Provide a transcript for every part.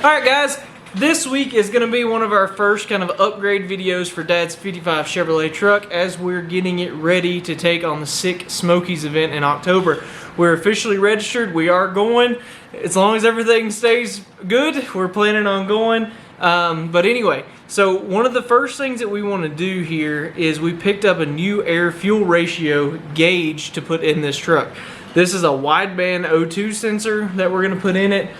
Alright guys, this week is going to be one of our first kind of upgrade videos for Dad's 55 Chevrolet truck as we're getting it ready to take on the Sick Smokies event in October. We're officially registered, we are going, as long as everything stays good, we're planning on going. But anyway, so one of the first things that we want to do here is we picked up a new air-fuel ratio gauge to put in this truck. This is a wideband O2 sensor that we're going to put in it.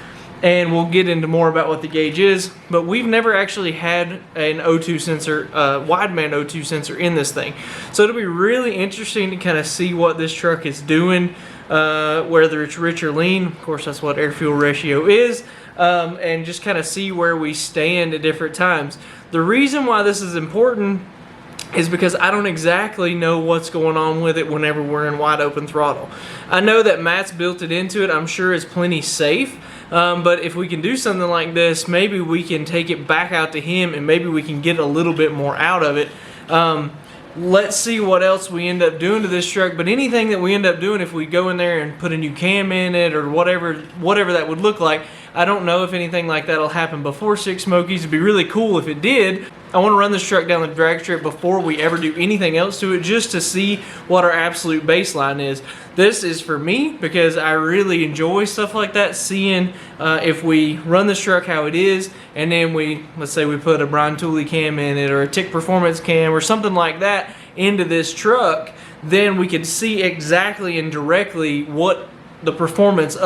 And we'll get into more about what the gauge is, but we've never actually had an O2 sensor, wideband O2 sensor in this thing. So it'll be really interesting to kind of see what this truck is doing, whether it's rich or lean. Of course, that's what air-fuel ratio is, and just kind of see where we stand at different times. The reason why this is important is because I don't exactly know what's going on with it whenever we're in wide open throttle. I know that Matt's built it into it. I'm sure it's plenty safe. But if we can do something like this, maybe we can take it back out to him and maybe we can get a little bit more out of it. Let's see what else we end up doing to this truck. But anything that we end up doing, if we go in there and put a new cam in it or whatever that would look like, I don't know if anything like that will happen before Sick Smokies. It'd be really cool if it did. I want to run this truck down the drag strip before we ever do anything else to it, just to see what our absolute baseline is. This is for me because I really enjoy stuff like that, seeing if we run this truck how it is, and then let's say we put a Brian Tooley cam in it or a Tick Performance cam or something like that into this truck, then we could see exactly and directly what the performance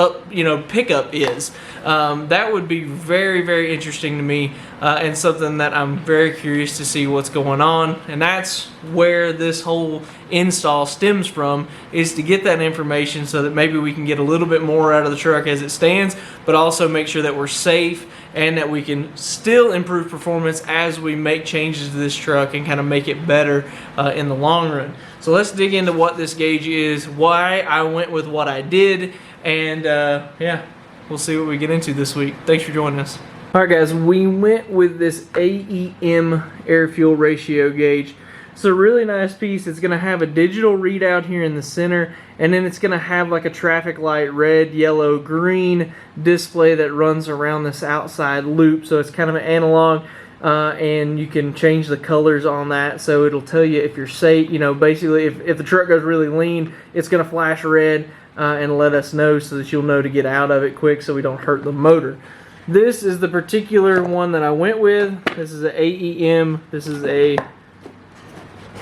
pickup is. That would be very, very interesting to me, and something that I'm very curious to see what's going on. And that's where this whole install stems from, is to get that information so that maybe we can get a little bit more out of the truck as it stands, but also make sure that we're safe and that we can still improve performance as we make changes to this truck and kind of make it better in the long run. So let's dig into what this gauge is, why I went with what I did, and yeah, we'll see what we get into this week. Thanks for joining us. Alright guys, we went with this AEM air-fuel ratio gauge. It's a really nice piece. It's going to have a digital readout here in the center, and then it's going to have like a traffic light red, yellow, green display that runs around this outside loop. So it's kind of an analog, and you can change the colors on that. So it'll tell you if you're safe, basically if the truck goes really lean, it's going to flash red and let us know so that you'll know to get out of it quick so we don't hurt the motor. This is the particular one that I went with. This is an AEM. This is a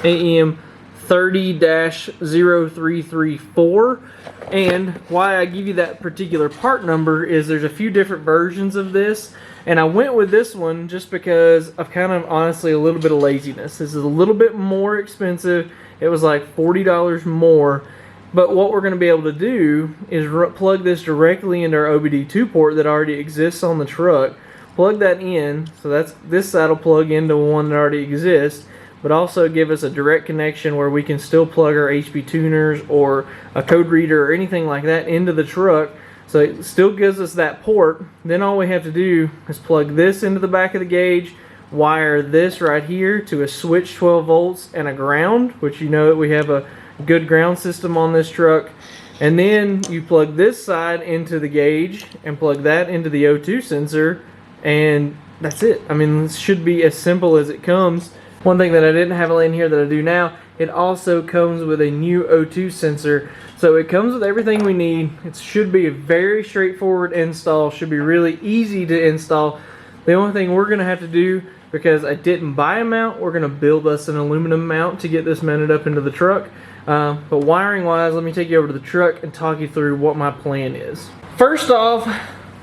AEM 30-0334, and why I give you that particular part number is there's a few different versions of this, and I went with this one just because of kind of honestly a little bit of laziness. This is a little bit more expensive. It was like $40 more, but what we're going to be able to do is plug this directly into our OBD2 port that already exists on the truck, plug that in, so this side will plug into one that already exists, but also give us a direct connection where we can still plug our HP tuners or a code reader or anything like that into the truck. So it still gives us that port. Then all we have to do is plug this into the back of the gauge, wire this right here to a switch 12 volts and a ground, which you know that we have a good ground system on this truck. And then you plug this side into the gauge and plug that into the O2 sensor, and that's it. I mean, this should be as simple as it comes. One thing that I didn't have in here that I do now, it also comes with a new O2 sensor. So it comes with everything we need. It should be a very straightforward install, should be really easy to install. The only thing we're going to have to do, because I didn't buy a mount, we're going to build us an aluminum mount to get this mounted up into the truck. But wiring wise, let me take you over to the truck and talk you through what my plan is. First off,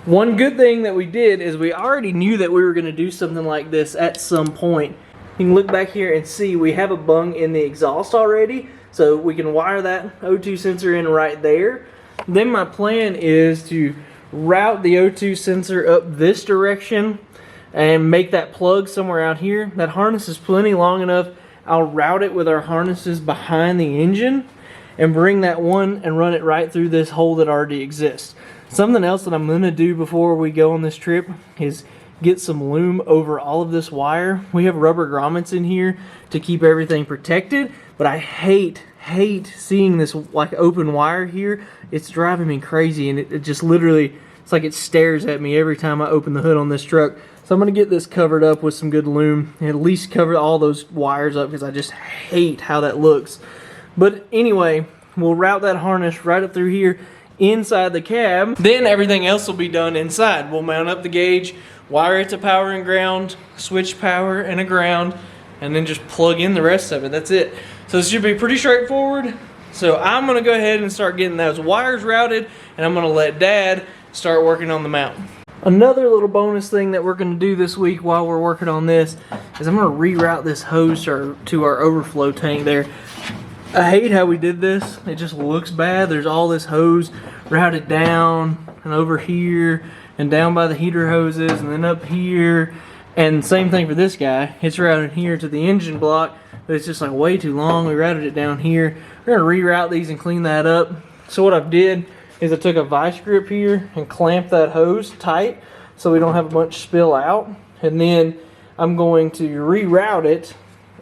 one good thing that we did is we already knew that we were going to do something like this at some point. You can look back here and see we have a bung in the exhaust already, so we can wire that O2 sensor in right there. Then my plan is to route the O2 sensor up this direction and make that plug somewhere out here. That harness is plenty long enough. I'll route it with our harnesses behind the engine and bring that one and run it right through this hole that already exists. Something else that I'm going to do before we go on this trip is get some loom over all of this wire. We have rubber grommets in here to keep everything protected, but I hate seeing this like open wire here. It's driving me crazy, and it just literally It's like it stares at me every time I open the hood on this truck. So I'm going to get this covered up with some good loom and at least cover all those wires up because I just hate how that looks. But anyway, we'll route that harness right up through here inside the cab. Then everything else will be done inside. We'll mount up the gauge, wire it to power and ground, switch power and a ground, and then just plug in the rest of it. That's it. So this should be pretty straightforward. So I'm going to go ahead and start getting those wires routed, and I'm going to let Dad start working on the mount. Another little bonus thing that we're going to do this week while we're working on this is I'm going to reroute this hose to our overflow tank there. I hate how we did this. It just looks bad. There's all this hose routed down and over here and down by the heater hoses and then up here. And same thing for this guy. It's routed here to the engine block, but it's just like way too long. We routed it down here. We're going to reroute these and clean that up. So what I've did is I took a vice grip here and clamped that hose tight so we don't have a bunch spill out. And then I'm going to reroute it,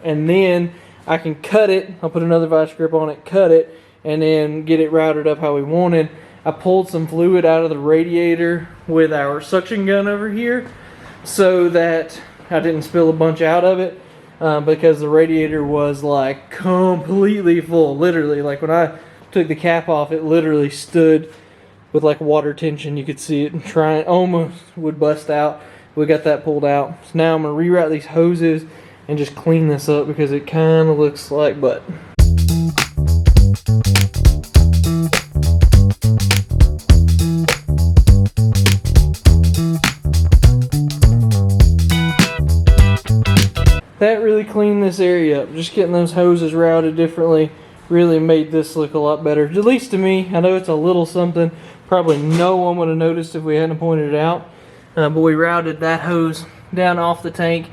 and then I can cut it. I'll put another vice grip on it, cut it, and then get it routed up how we wanted. I pulled some fluid out of the radiator with our suction gun over here so that I didn't spill a bunch out of it because the radiator was like completely full. Literally, like when I took the cap off, it literally stood with like water tension. You could see it and trying almost would bust out. We got that pulled out. So now I'm gonna reroute these hoses and just clean this up because it kind of looks like butt. That really cleaned this area up. Just getting those hoses routed differently really made this look a lot better, at least to me. I know it's a little something. Probably no one would have noticed if we hadn't pointed it out. But we routed that hose down off the tank,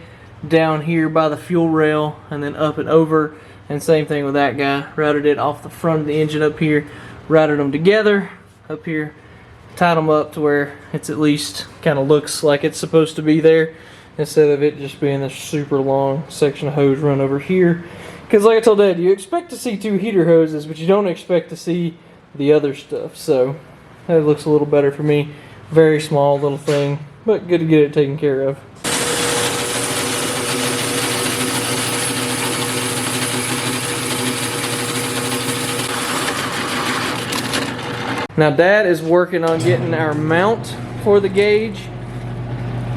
down here by the fuel rail, and then up and over. And same thing with that guy. Routed it off the front of the engine up here, routed them together up here, tied them up to where it's at least kind of looks like it's supposed to be there, instead of it just being this super long section of hose run over here. Because like I told Dad, you expect to see two heater hoses, but you don't expect to see the other stuff. So that looks a little better for me. Very small little thing, but good to get it taken care of. Now Dad is working on getting our mount for the gauge.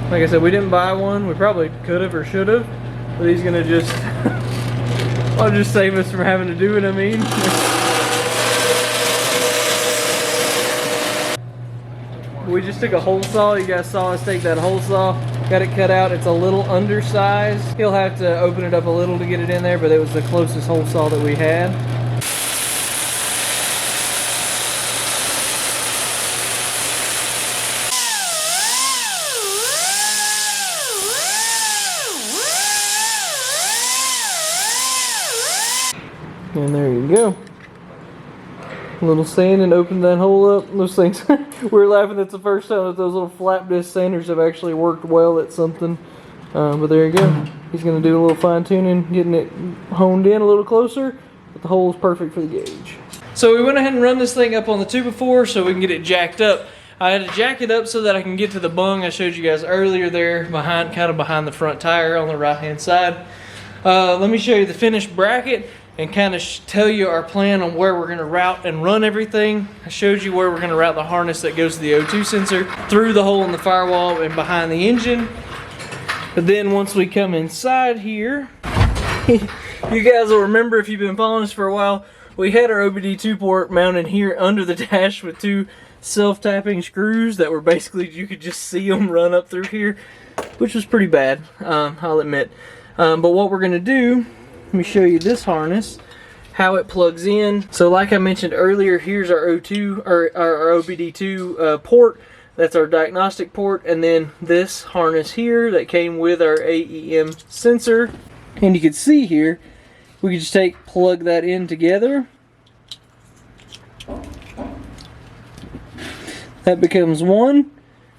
Like I said, we didn't buy one. We probably could have or should have, but he's gonna just I'll just save us from having to do it, I mean. We just took a hole saw. You guys saw us take that hole saw, got it cut out. It's a little undersized. He'll have to open it up a little to get it in there, but it was the closest hole saw that we had. And there you go. A little sand and opened that hole up. Those things, we were laughing. That's the first time that those little flap disc sanders have actually worked well at something. But there you go. He's going to do a little fine tuning, getting it honed in a little closer. But the hole is perfect for the gauge. So we went ahead and run this thing up on the 2x4 so we can get it jacked up. I had to jack it up so that I can get to the bung I showed you guys earlier there, behind, kind of behind the front tire on the right hand side. Let me show you the finished bracket and kind of tell you our plan on where we're going to route and run everything. I showed you where we're going to route the harness that goes to the O2 sensor through the hole in the firewall and behind the engine. But then once we come inside here, you guys will remember if you've been following us for a while, we had our OBD2 port mounted here under the dash with two self-tapping screws that were basically, you could just see them run up through here, which was pretty bad, I'll admit. But what we're going to do, let me show you this harness, how it plugs in. So like I mentioned earlier, here's our O2 or our OBD2 port. That's our diagnostic port, and then this harness here that came with our AEM sensor. And you can see here, we can just plug that in together. That becomes one,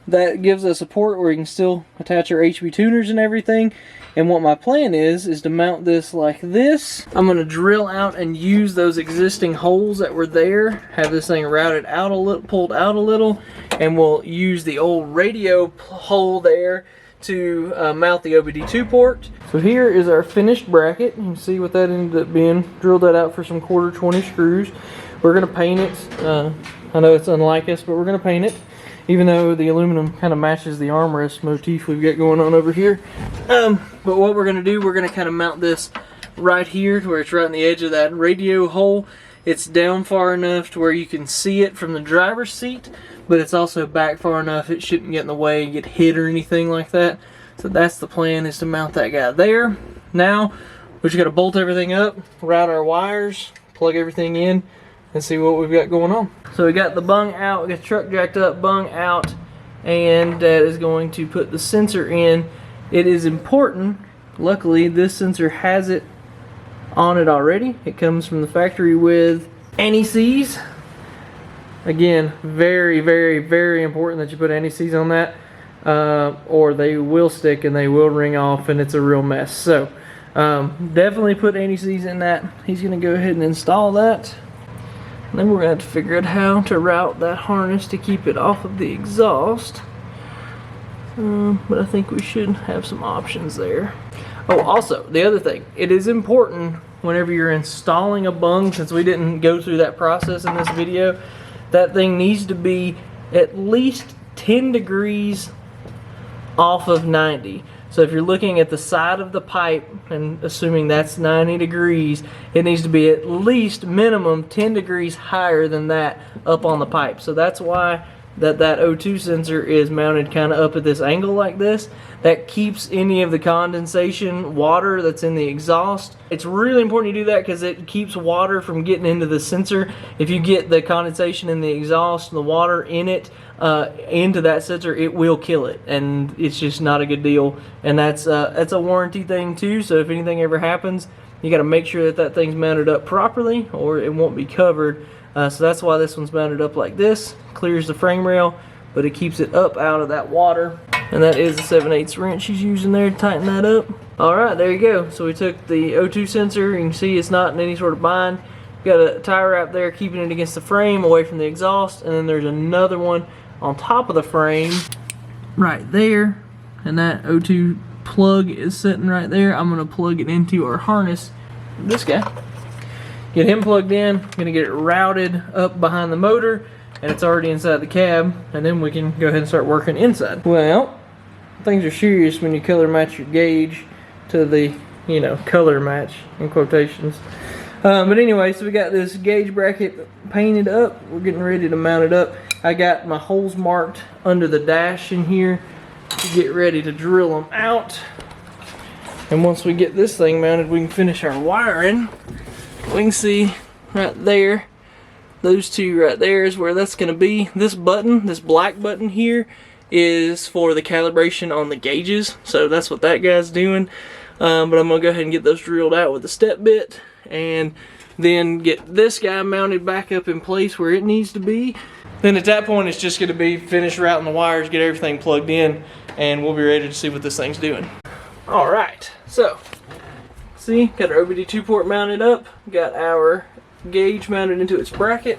that gives us a port where we can still attach our HB tuners and everything. And what my plan is to mount this like this. I'm going to drill out and use those existing holes that were there, have this thing routed out a little, pulled out a little, and we'll use the old radio hole there to mount the OBD2 port. So here is our finished bracket. You can see what that ended up being. Drilled that out for some 1/4 screws. We're going to paint it. I know it's unlike us, but we're going to paint it, even though the aluminum kind of matches the armrest motif we've got going on over here. But what we're going to do, we're going to kind of mount this right here to where it's right on the edge of that radio hole. It's down far enough to where you can see it from the driver's seat, but it's also back far enough it shouldn't get in the way and get hit or anything like that. So that's the plan, is to mount that guy there. Now we just got to bolt everything up, route our wires, plug everything in, and see what we've got going on. So we got the bung out, we got the truck jacked up, bung out, and Dad is going to put the sensor in. It is important, luckily this sensor has it on it already. It comes from the factory with anti-seize. Again, very, very, very important that you put anti-seize on that, or they will stick and they will ring off and it's a real mess. So definitely put anti-seize in that. He's going to go ahead and install that. And then we're going to have to figure out how to route that harness to keep it off of the exhaust. But I think we should have some options there. Oh, also, the other thing, it is important whenever you're installing a bung, since we didn't go through that process in this video, that thing needs to be at least 10 degrees off of 90. So if you're looking at the side of the pipe and assuming that's 90 degrees, it needs to be at least minimum 10 degrees higher than that up on the pipe. So that's why that O2 sensor is mounted kind of up at this angle like this. That keeps any of the condensation water that's in the exhaust. It's really important you do that because it keeps water from getting into the sensor. If you get the condensation in the exhaust and the water in it into that sensor, it will kill it, and it's just not a good deal. And that's a warranty thing too, so if anything ever happens, you got to make sure that that thing's mounted up properly or it won't be covered. So that's why this one's mounted up like this. Clears the frame rail, but it keeps it up out of that water. And that is a 7/8 wrench she's using there to tighten that up. Alright, there you go. So we took the O2 sensor. You can see it's not in any sort of bind. Got a tie wrap there keeping it against the frame away from the exhaust. And then there's another one on top of the frame right there. And that O2 plug is sitting right there. I'm going to plug it into our harness. This guy. Get him plugged in. I'm going to get it routed up behind the motor. And it's already inside the cab, and then we can go ahead and start working inside. Well, things are serious when you color match your gauge to the, you know, color match in quotations. But anyway, so we got this gauge bracket painted up. We're getting ready to mount it up. I got my holes marked under the dash in here to get ready to drill them out. And once we get this thing mounted, we can finish our wiring. We can see right there. Those two right there is where that's going to be. This button, this black button here, is for the calibration on the gauges. So that's what that guy's doing. But I'm going to go ahead and get those drilled out with a step bit. And then get this guy mounted back up in place where it needs to be. Then at that point it's just going to be finish routing the wires, get everything plugged in, and we'll be ready to see what this thing's doing. Alright, so see, got our OBD2 port mounted up, got our gauge mounted into its bracket,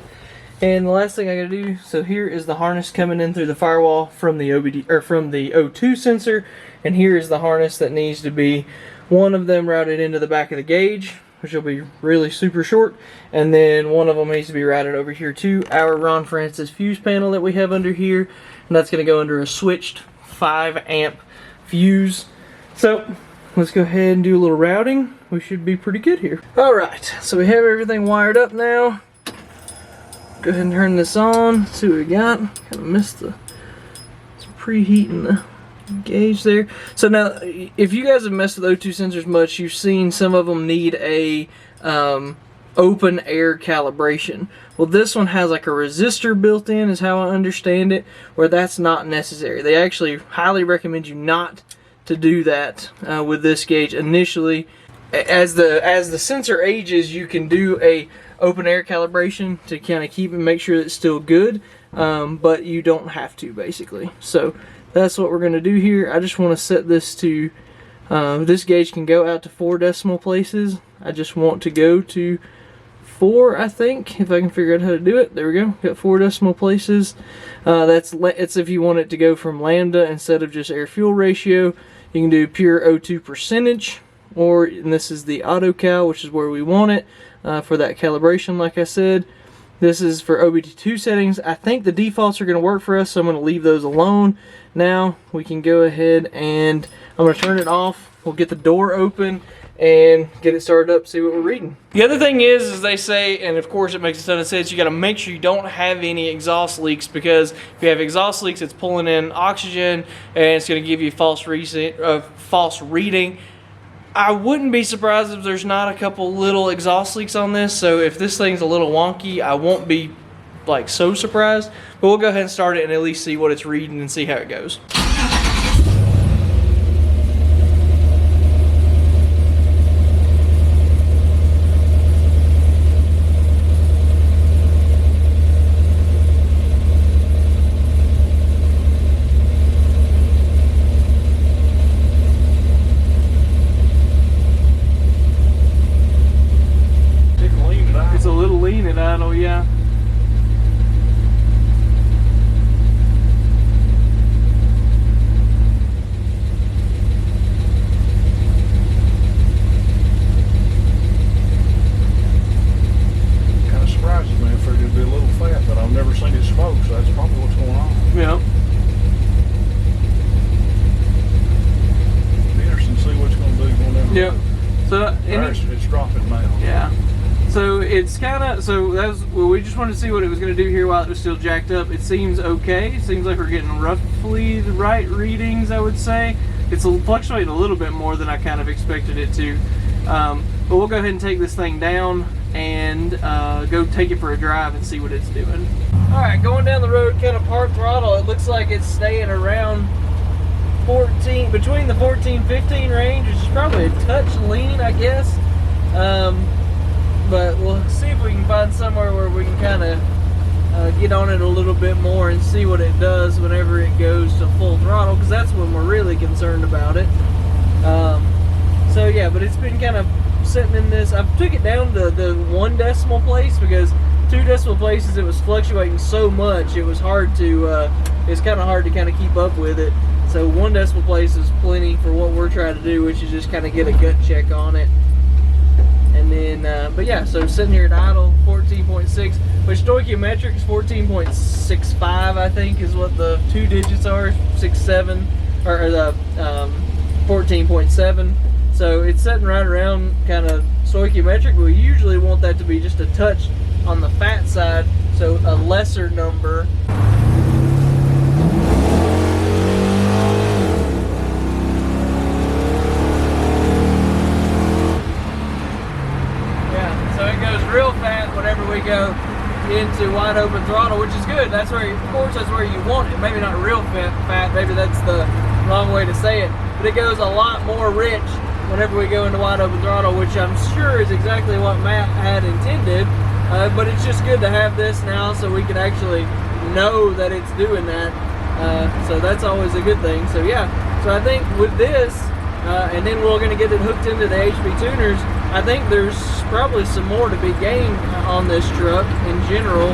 and the last thing I gotta do, so here is the harness coming in through the firewall from the O2 sensor, and here is the harness that needs to be one of them routed into the back of the gauge, which will be really super short, and then one of them needs to be routed over here to our Ron Francis fuse panel that we have under here, and that's gonna go under a switched 5 amp fuse. So let's go ahead and do a little routing. We should be pretty good here. Alright, so we have everything wired up now. Go ahead and turn this on, see what we got. Kind of missed some preheating the gauge there. So now, if you guys have messed with O2 sensors much, you've seen some of them need a open air calibration. Well, this one has like a resistor built in, is how I understand it, where that's not necessary. They actually highly recommend you not to do that with this gauge initially. As the sensor ages, you can do a open air calibration to kind of keep and make sure that it's still good. but you don't have to, basically. So that's what we're going to do here. I just want to set this to, this gauge can go out to 4 decimal places. I just want to go to 4, I think, if I can figure out how to do it. There we go, got 4 decimal places. It's if you want it to go from lambda instead of just air-fuel ratio. You can do pure O2 percentage, or, and this is the auto cal, which is where we want it for that calibration, like I said. This is for OBD2 settings. I think the defaults are going to work for us, so I'm going to leave those alone. Now we can go ahead and I'm going to turn it off. We'll get the door open and get it started up, see what we're reading. The other thing is they say, and of course it makes a ton of sense, you got to make sure you don't have any exhaust leaks, because if you have exhaust leaks, it's pulling in oxygen and it's going to give you false reading. I wouldn't be surprised if there's not a couple little exhaust leaks on this, so if this thing's a little wonky, I won't be like so surprised, but we'll go ahead and start it and at least see what it's reading and see how it goes. It's a little lean at idle, yeah. Kind of surprises me. I figured it'd be a little fat, but I've never seen it smoke, so that's probably what's going on. Yeah. Be interesting to see what it's going to do going down. Yep. So It's dropping now. yeah. So it's kind of, so that's, well, we just wanted to see what it was going to do here while it was still jacked up. It seems okay. It seems like we're getting roughly the right readings, I would say. It's fluctuating a little bit more than I kind of expected it to. But we'll go ahead and take this thing down and go take it for a drive and see what it's doing. All right, going down the road, kind of park throttle, it looks like it's staying around 14, between the 14-15 range, which is probably a touch lean, I guess. But we'll see if we can find somewhere where we can kind of get on it a little bit more and see what it does whenever it goes to full throttle, because that's when we're really concerned about it. So yeah, but it's been kind of sitting in this. I took it down to the 1 decimal place, because 2 decimal places it was fluctuating so much it was hard to it's kind of hard to kind of keep up with it. So 1 decimal place is plenty for what we're trying to do, which is just kind of get a gut check on it. And then, but yeah, so sitting here at idle, 14.6, which stoichiometric is 14.65, I think, is what the 2 digits are, 6.7, or the 14.7. So it's sitting right around kind of stoichiometric. We usually want that to be just a touch on the fat side, so a lesser number. Real fat whenever we go into wide open throttle, which is good. That's where, of course, that's where you want it. Maybe not real fat, maybe that's the wrong way to say it, but it goes a lot more rich whenever we go into wide open throttle, which I'm sure is exactly what Matt had intended. But it's just good to have this now so we can actually know that it's doing that. So that's always a good thing. So yeah, so I think with this, and then we're going to get it hooked into the HP tuners, I think there's probably some more to be gained on this truck in general.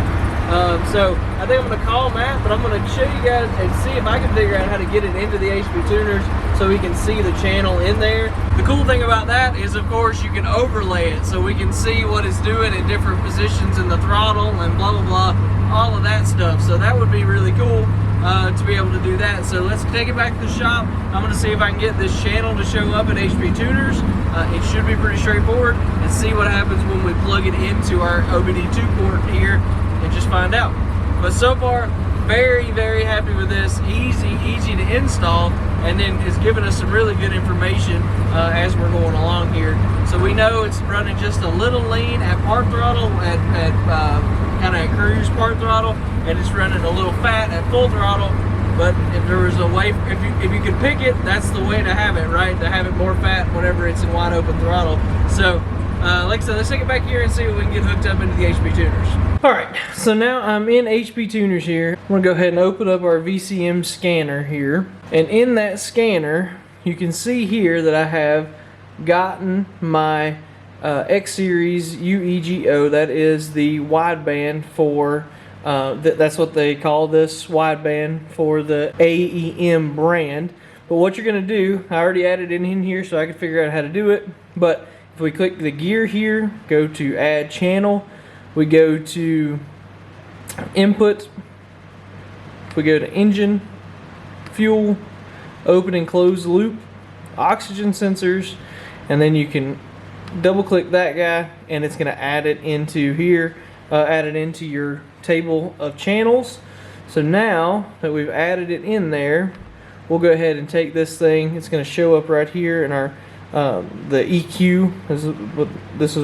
So I think I'm going to call Matt, but I'm going to show you guys and see if I can figure out how to get it into the HP tuners so we can see the channel in there. The cool thing about that is, of course, you can overlay it so we can see what it's doing in different positions in the throttle and blah, blah, blah, all of that stuff. So that would be really cool to be able to do that. So let's take it back to the shop. I'm going to see if I can get this channel to show up at HP tuners. It should be pretty straightforward, and see what happens when we plug it into our OBD2 port here and just find out. But so far, very, very happy with this. Easy to install, and then it's giving us some really good information as we're going along here. So we know it's running just a little lean at park throttle, at kind of cruise park throttle, and it's running a little fat at full throttle. But if there was a way, if you could pick it, that's the way to have it, right? To have it more fat whenever it's in wide open throttle. So Like I said, let's take it back here and see what we can get hooked up into the HP tuners. Alright, so now I'm in HP tuners here. I'm gonna go ahead and open up our VCM scanner here. And in that scanner, you can see here that I have gotten my X Series UEGO. That is the wideband for, that's what they call this wideband for the AEM brand. But what you're gonna do, I already added it in here so I can figure out how to do it. But if we click the gear here, go to add channel, we go to input, we go to engine, fuel, open and close loop, oxygen sensors, and then you can double click that guy and it's going to add it into here, add it into your table of channels. So now that we've added it in there, we'll go ahead and take this thing. It's going to show up right here in our the EQ. This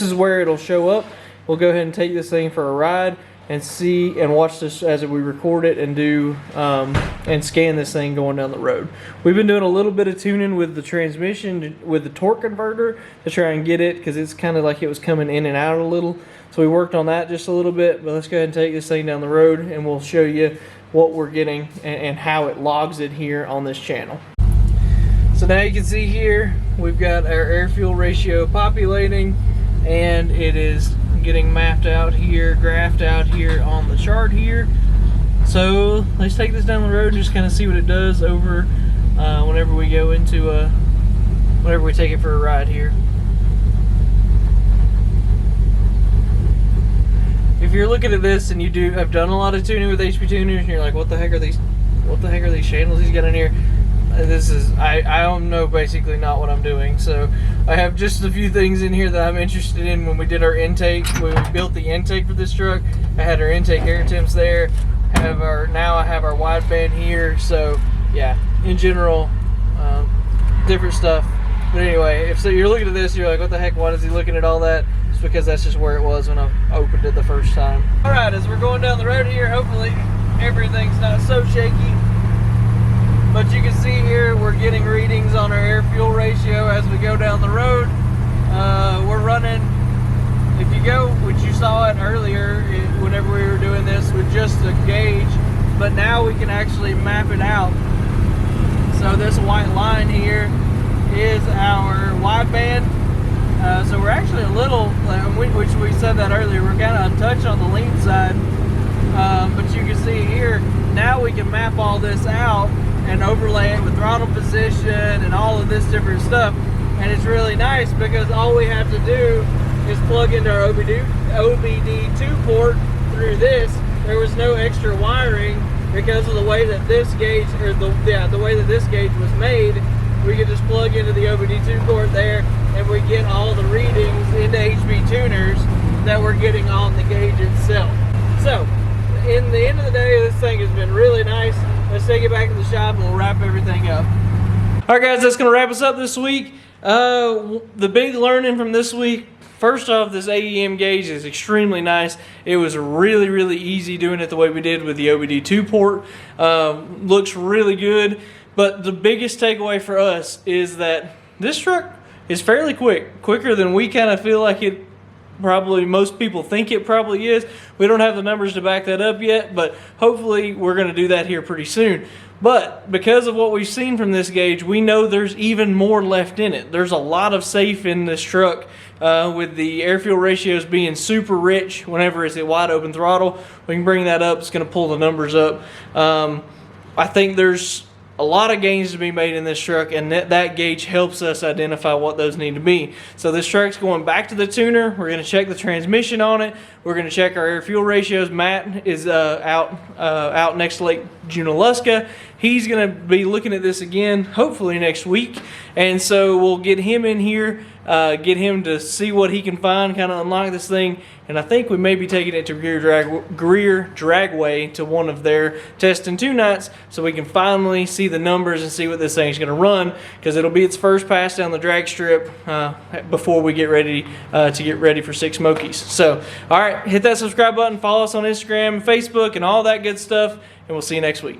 is where it'll show up. We'll go ahead and take this thing for a ride and see and watch this as we record it and do and scan this thing going down the road. We've been doing a little bit of tuning with the transmission with the torque converter to try and get it, because it's kind of like it was coming in and out a little. So we worked on that just a little bit, but let's go ahead and take this thing down the road and we'll show you what we're getting and how it logs it here on this channel. So now you can see here we've got our air fuel ratio populating, and it is getting mapped out here, graphed out here on the chart here. So let's take this down the road and just kind of see what it does over whenever we go into whenever we take it for a ride here. If you're looking at this and you have done a lot of tuning with HP tuners and you're like, what the heck are these channels he's got in here? This is, I don't know basically not what I'm doing. So I have just a few things in here that I'm interested in. When we did our intake, when we built the intake for this truck, I had our intake air temps there. Now I have our wideband here. So yeah, in general, different stuff. But anyway, if so you're looking at this, you're like, what the heck, why is he looking at all that? It's because that's just where it was when I opened it the first time. All right, as we're going down the road here, hopefully everything's not so shaky. But you can see here we're getting readings on our air fuel ratio as we go down the road. We're running, if you go, which you saw it earlier whenever we were doing this with just a gauge, but now we can actually map it out. So this white line here is our wideband. So we're actually a little, which we said that earlier, we're kind of untouched on the lean side. But you can see here, now we can map all this out and overlay it with throttle position and all of this different stuff. And it's really nice because all we have to do is plug into our OBD2 port through this. There was no extra wiring because of the way that this gauge, or the way that this gauge was made. We could just plug into the OBD2 port there and we get all the readings into HP tuners that we're getting on the gauge itself. So, in the end of the day, this thing has been really nice. Let's take it back to the shop and we'll wrap everything up. All right, guys, that's going to wrap us up this week. The big learning from this week, first off, this AEM gauge is extremely nice. It was really, really easy doing it the way we did with the OBD2 port. Looks really good. But the biggest takeaway for us is that this truck is fairly quicker than we kind of feel like it probably, most people think it probably is. We don't have the numbers to back that up yet, but hopefully we're going to do that here pretty soon. But because of what we've seen from this gauge, we know there's even more left in it. There's a lot of safe in this truck with the air fuel ratios being super rich whenever it's at wide open throttle. We can bring that up. It's going to pull the numbers up. I think there's a lot of gains to be made in this truck, and that gauge helps us identify what those need to be. So this truck's going back to the tuner. We're going to check the transmission on it. We're going to check our air fuel ratios. Matt is out next to Lake Junaluska. He's going to be looking at this again, hopefully next week. And so we'll get him in here, get him to see what he can find, kind of unlock this thing. And I think we may be taking it to Greer Dragway to one of their test and tune nights, so we can finally see the numbers and see what this thing's going to run, because it'll be its first pass down the drag strip before we get ready for Six Smokies. So, all right, hit that subscribe button, follow us on Instagram, Facebook, and all that good stuff, and we'll see you next week.